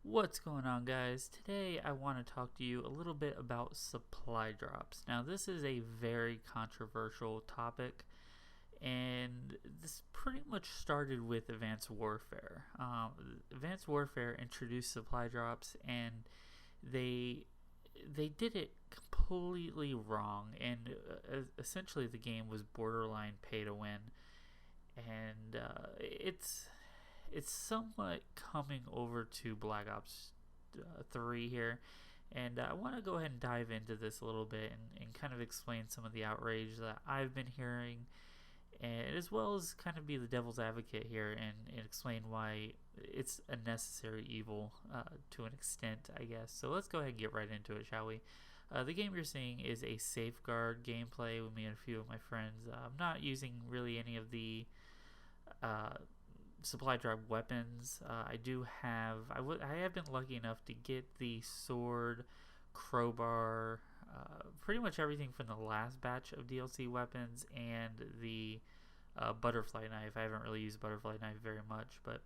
What's going on, guys? Today I want to talk to you a little bit about supply drops. Now, this is a very controversial topic, and this pretty much started with Advanced Warfare. Advanced Warfare introduced supply drops, and they did it completely wrong, and essentially the game was borderline pay to win, and it's somewhat coming over to Black Ops 3 here, and I want to go ahead and dive into this a little bit and kind of explain some of the outrage that I've been hearing, and as well as kind of be the devil's advocate here and explain why it's a necessary evil to an extent, I guess. So let's go ahead and get right into it, shall we? The game you're seeing is a Safeguard gameplay with me and a few of my friends. I'm not using really any of the supply drop weapons. I have been lucky enough to get the sword, crowbar, pretty much everything from the last batch of DLC weapons, and the butterfly knife. I haven't really used butterfly knife very much, but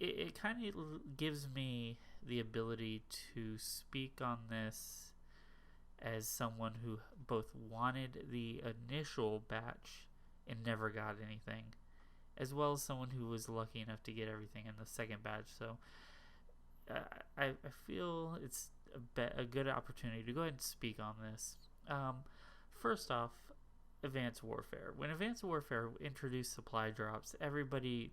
it kind of gives me the ability to speak on this as someone who both wanted the initial batch and never got anything, as well as someone who was lucky enough to get everything in the second batch. So I feel it's a good opportunity to go ahead and speak on this. First off, Advanced Warfare. When Advanced Warfare introduced supply drops, everybody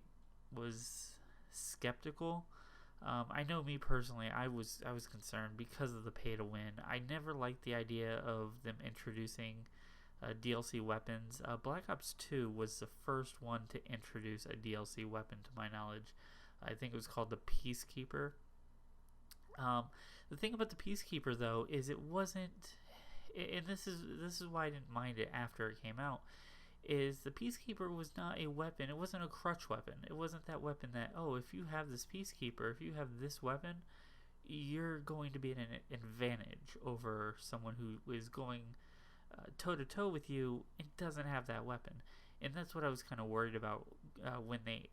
was skeptical. I know me personally, I was concerned because of the pay to win. I never liked the idea of them introducing DLC weapons. Black Ops 2 was the first one to introduce a DLC weapon, to my knowledge. I think it was called the Peacekeeper. The thing about the Peacekeeper, though, is it wasn't, and this is why I didn't mind it after it came out, is the Peacekeeper was not a weapon. It wasn't a crutch weapon. It wasn't that weapon that, oh, if you have this Peacekeeper, if you have this weapon, you're going to be at an advantage over someone who is going toe-to-toe with you and doesn't have that weapon. And that's what I was kind of worried about when they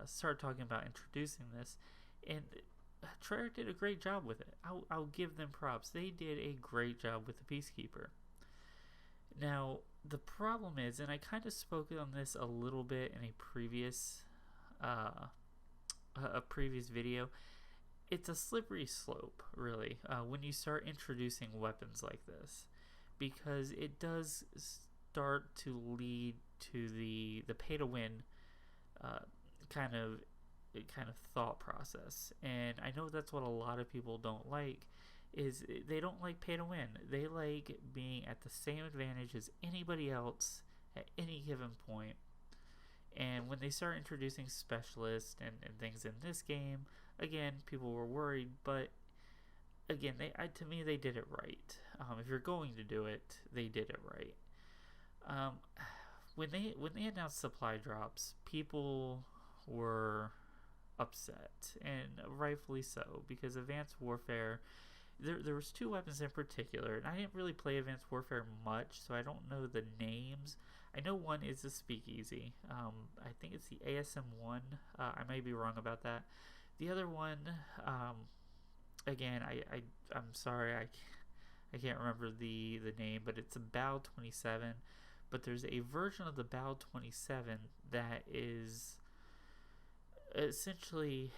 started talking about introducing this. And Treyarch did a great job with it. I'll give them props. They did a great job with the Peacekeeper. Now, the problem is, and I kind of spoke on this a little bit in a previous video, it's a slippery slope, really, when you start introducing weapons like this, because it does start to lead to the pay to win kind of thought process. And I know that's what a lot of people don't like, is they don't like pay to win. They like being at the same advantage as anybody else at any given point. And when they start introducing specialists and things in this game, again, people were worried, but again, to me, they did it right. If you're going to do it, they did it right. When they announced supply drops, people were upset, and rightfully so, because Advanced Warfare, there was two weapons in particular, and I didn't really play Advanced Warfare much, so I don't know the names. I know one is the Speakeasy. I think it's the ASM-1. I may be wrong about that. The other one, again, I'm sorry, I can't remember the name, but it's a BAL 27. But there's a version of the BAL 27 that is essentially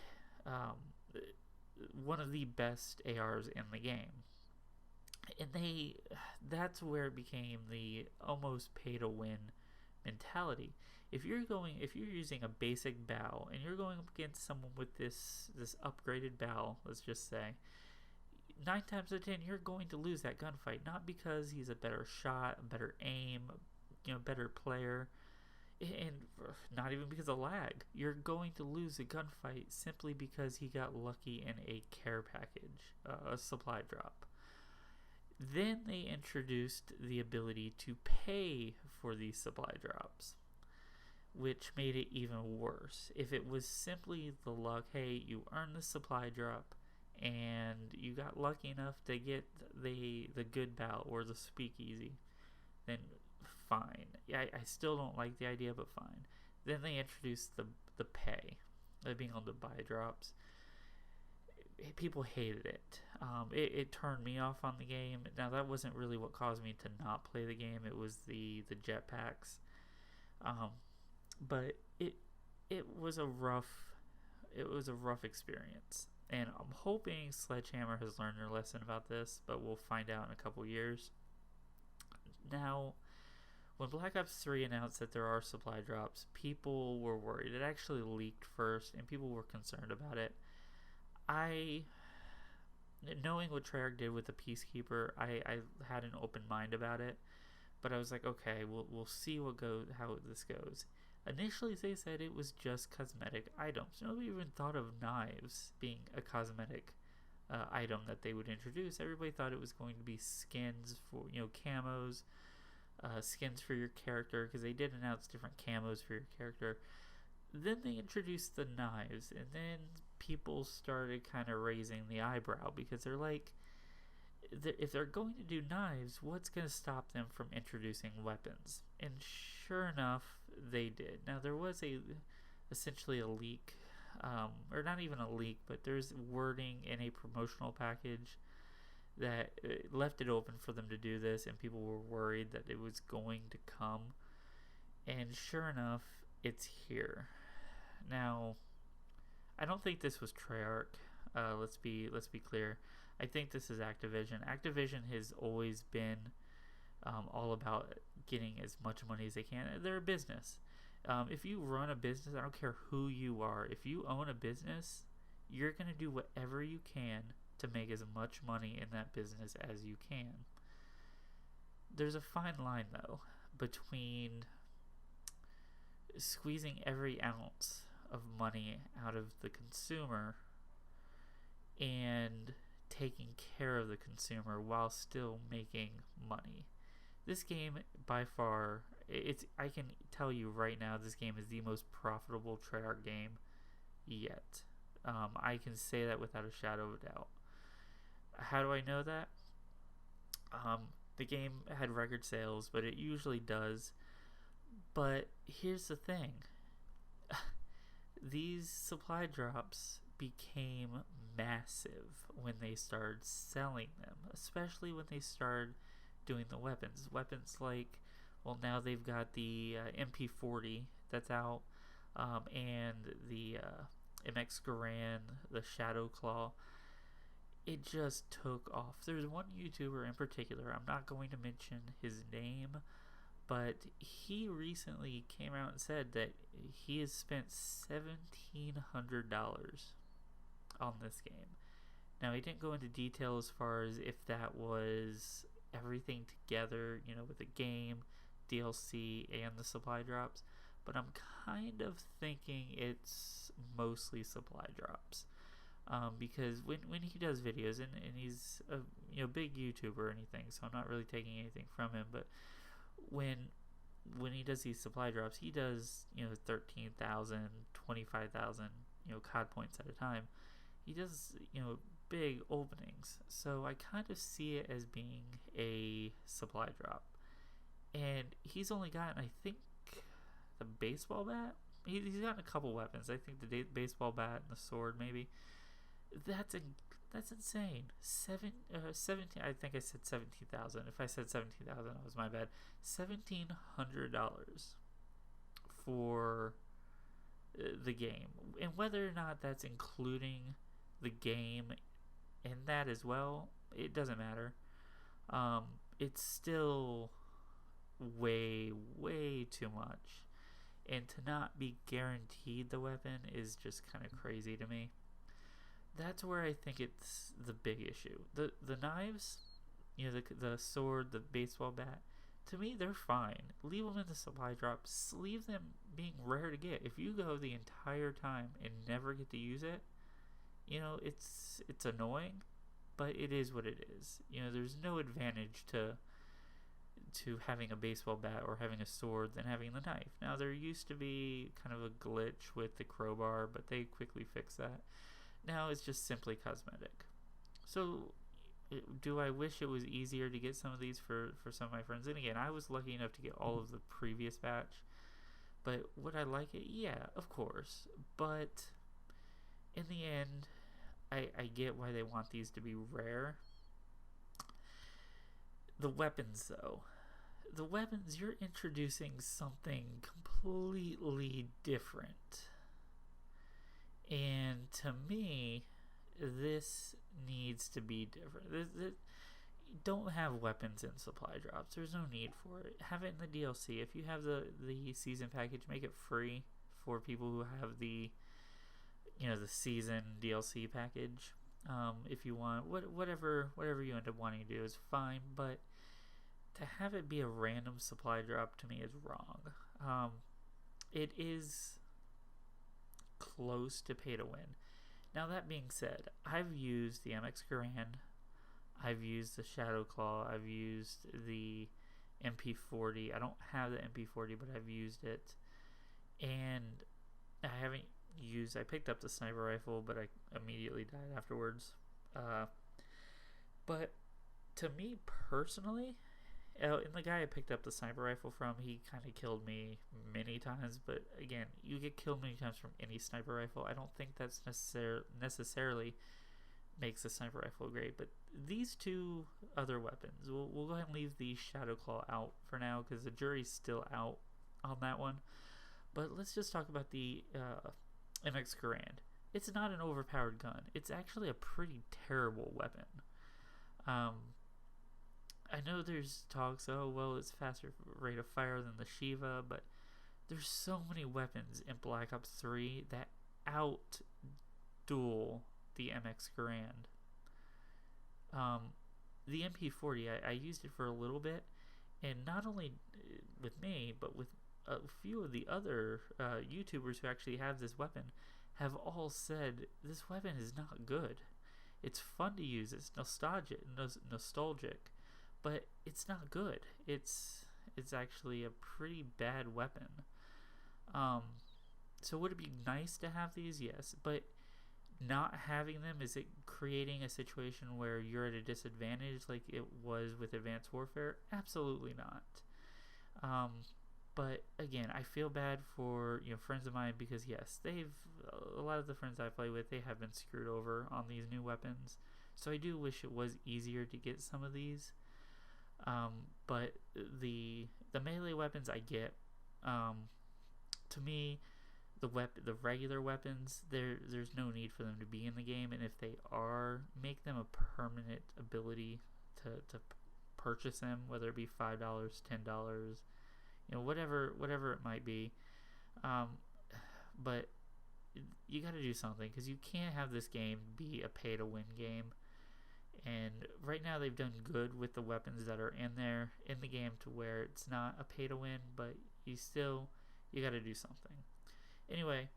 one of the best ARs in the game. And that's where it became the almost pay to win mentality. If you're using a basic BAL and you're going up against someone with this upgraded BAL, let's just say, 9 times out of 10 you're going to lose that gunfight, not because he's a better shot, a better aim, better player, and not even because of lag. You're going to lose a gunfight simply because he got lucky in a care package, a supply drop. Then they introduced the ability to pay for these supply drops, which made it even worse. If it was simply the luck, hey, you earned the supply drop and you got lucky enough to get the good BAL or the Speakeasy, then fine. I still don't like the idea, but fine. Then they introduced the pay. being able to buy drops. People hated it. It turned me off on the game. Now that wasn't really what caused me to not play the game. It was the jetpacks. Um, but it was a rough experience. And I'm hoping Sledgehammer has learned their lesson about this, but we'll find out in a couple years. Now, when Black Ops 3 announced that there are supply drops, people were worried. It actually leaked first, and people were concerned about it. Knowing what Treyarch did with the Peacekeeper, I had an open mind about it. But I was like, okay, we'll see how this goes. Initially, they said it was just cosmetic items. Nobody even thought of knives being a cosmetic item that they would introduce. Everybody thought it was going to be skins for, camos, skins for your character, because they did announce different camos for your character. Then they introduced the knives, and then people started kind of raising the eyebrow, because they're like, if they're going to do knives, what's going to stop them from introducing weapons? And sure enough, they did. Now, there was essentially a leak, or not even a leak, but there's wording in a promotional package that left it open for them to do this, and people were worried that it was going to come. And sure enough, it's here. Now, I don't think this was Treyarch. Let's be clear. I think this is Activision. Activision has always been all about getting as much money as they can. They're a business. If you run a business, I don't care who you are. If you own a business, you're going to do whatever you can to make as much money in that business as you can. There's a fine line, though, between squeezing every ounce of money out of the consumer and taking care of the consumer while still making money. This game, by far, I can tell you right now, this game is the most profitable Treyarch game yet. I can say that without a shadow of a doubt. How do I know that? The game had record sales, but it usually does. But here's the thing. These supply drops became massive when they started selling them, especially when they started doing the weapons. Weapons like, well, now they've got the MP40 that's out, and the MX Garand, the Shadow Claw. It just took off. There's one YouTuber in particular, I'm not going to mention his name, but he recently came out and said that he has spent $1,700 on this game. Now, he didn't go into detail as far as if that was everything together, with the game, DLC, and the supply drops, but I'm kind of thinking it's mostly supply drops. Because when he does videos, and he's a big YouTuber or anything, so I'm not really taking anything from him, but when he does these supply drops, he does 13,000, 25,000 COD points at a time. He does big openings, so I kind of see it as being a supply drop. And he's only gotten, I think, the baseball bat. He's gotten a couple weapons. I think the baseball bat and the sword, maybe. That's insane. 17. I think I said 17,000. If I said 17,000, that was my bad. $1,700 for the game, and whether or not that's including the game in that as well, it doesn't matter. It's still way too much, and to not be guaranteed the weapon is just kind of crazy to me. That's where I think it's the big issue. The knives, the sword, the baseball bat, to me, they're fine. Leave them in the supply drops. Leave them being rare to get. If you go the entire time and never get to use it, it's annoying, but it is what it is. There's no advantage to having a baseball bat or having a sword than having the knife. Now, there used to be kind of a glitch with the crowbar, but they quickly fixed that. Now it's just simply cosmetic. So, do I wish it was easier to get some of these for some of my friends? And again, I was lucky enough to get all of the previous batch. But would I like it? Yeah, of course. But in the end, I get why they want these to be rare. The weapons, though. The weapons, you're introducing something completely different. And to me, this needs to be different. Don't have weapons in supply drops. There's no need for it. Have it in the DLC. If you have the season package, make it free for people who have the the season DLC package. If you want, whatever you end up wanting to do is fine, but to have it be a random supply drop to me is wrong. It is close to pay to win. Now, that being said, I've used the MX Garand, I've used the Shadow Claw, I've used the MP40. I don't have the MP40, but I've used it, and I picked up the sniper rifle, but I immediately died afterwards. But to me personally, and the guy I picked up the sniper rifle from, he kind of killed me many times. But again, you get killed many times from any sniper rifle. I don't think that's necessarily makes the sniper rifle great. But these two other weapons, we'll go ahead and leave the Shadow Claw out for now because the jury's still out on that one. But let's just talk about the MX Garand. It's not an overpowered gun. It's actually a pretty terrible weapon. I know there's talks, oh, well, it's faster rate of fire than the Shiva, but there's so many weapons in Black Ops 3 that out-duel the MX Garand. The MP40, I used it for a little bit, and not only with me, but with a few of the other YouTubers who actually have this weapon have all said this weapon is not good. It's fun to use, it's nostalgic, but it's not good. It's actually a pretty bad weapon. So would it be nice to have these? Yes, but not having them, is it creating a situation where you're at a disadvantage like it was with Advanced Warfare? Absolutely not. But again, I feel bad for friends of mine because yes, a lot of the friends I play with, they have been screwed over on these new weapons. So I do wish it was easier to get some of these. But the melee weapons I get. To me, the regular weapons, there's no need for them to be in the game, and if they are, make them a permanent ability to purchase them, whether it be $5, $10, whatever it might be. But you got to do something because you can't have this game be a pay-to-win game. And right now they've done good with the weapons that are in the game to where it's not a pay-to-win, but you got to do something. Anyway,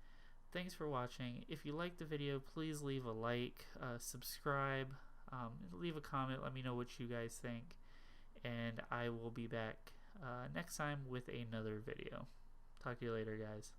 thanks for watching. If you liked the video, please leave a like, subscribe, leave a comment. Let me know what you guys think, and I will be back next time with another video. Talk to you later, guys.